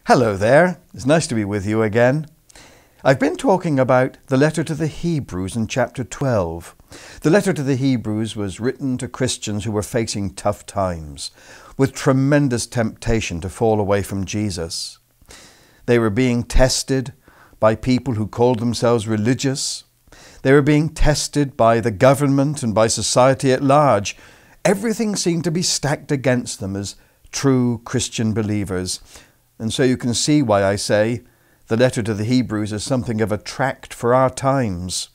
Hello there, it's nice to be with you again. I've been talking about the letter to the Hebrews in chapter 12. The letter to the Hebrews was written to Christians who were facing tough times, with tremendous temptation to fall away from Jesus. They were being tested by people who called themselves religious. They were being tested by the government and by society at large. Everything seemed to be stacked against them as true Christian believers. And so you can see why I say the letter to the Hebrews is something of a tract for our times.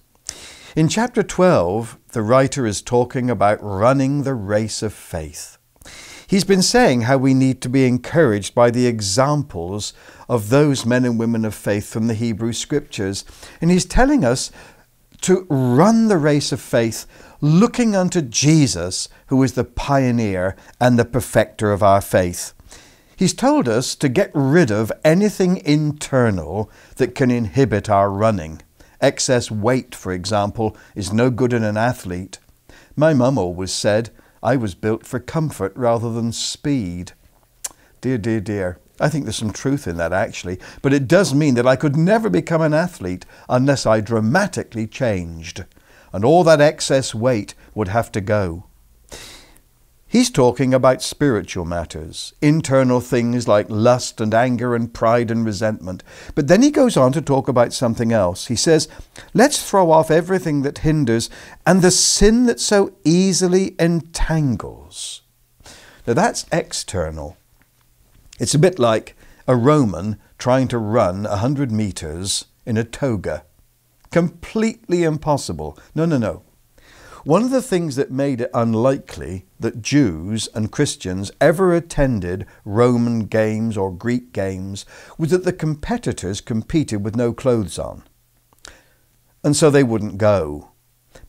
In chapter 12, the writer is talking about running the race of faith. He's been saying how we need to be encouraged by the examples of those men and women of faith from the Hebrew Scriptures. And he's telling us to run the race of faith looking unto Jesus, who is the pioneer and the perfecter of our faith. He's told us to get rid of anything internal that can inhibit our running. Excess weight, for example, is no good in an athlete. My mum always said I was built for comfort rather than speed. Dear, dear, dear. I think there's some truth in that actually, but it does mean that I could never become an athlete unless I dramatically changed, and all that excess weight would have to go. He's talking about spiritual matters, internal things like lust and anger and pride and resentment. But then he goes on to talk about something else. He says, let's throw off everything that hinders and the sin that so easily entangles. Now that's external. It's a bit like a Roman trying to run 100 meters in a toga. Completely impossible. No. One of the things that made it unlikely that Jews and Christians ever attended Roman games or Greek games was that the competitors competed with no clothes on. And so they wouldn't go.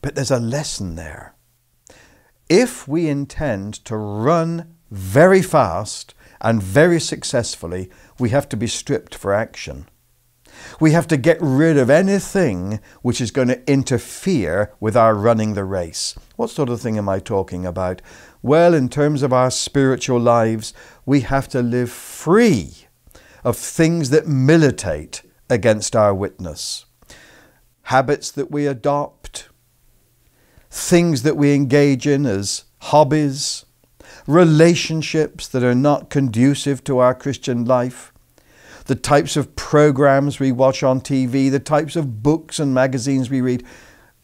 But there's a lesson there. If we intend to run very fast and very successfully, we have to be stripped for action. We have to get rid of anything which is going to interfere with our running the race. What sort of thing am I talking about? Well, in terms of our spiritual lives, we have to live free of things that militate against our witness. Habits that we adopt, things that we engage in as hobbies, relationships that are not conducive to our Christian life, the types of programs we watch on TV, the types of books and magazines we read.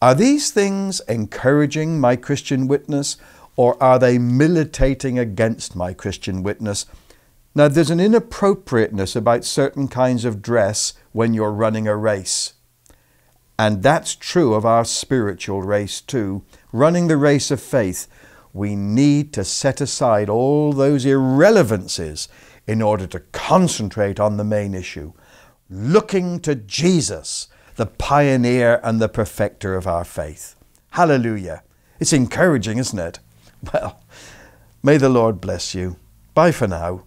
Are these things encouraging my Christian witness, or are they militating against my Christian witness? Now, there's an inappropriateness about certain kinds of dress when you're running a race. And that's true of our spiritual race too. Running the race of faith, we need to set aside all those irrelevancies in order to concentrate on the main issue, looking to Jesus, the pioneer and the perfecter of our faith. Hallelujah. It's encouraging, isn't it? Well, may the Lord bless you. Bye for now.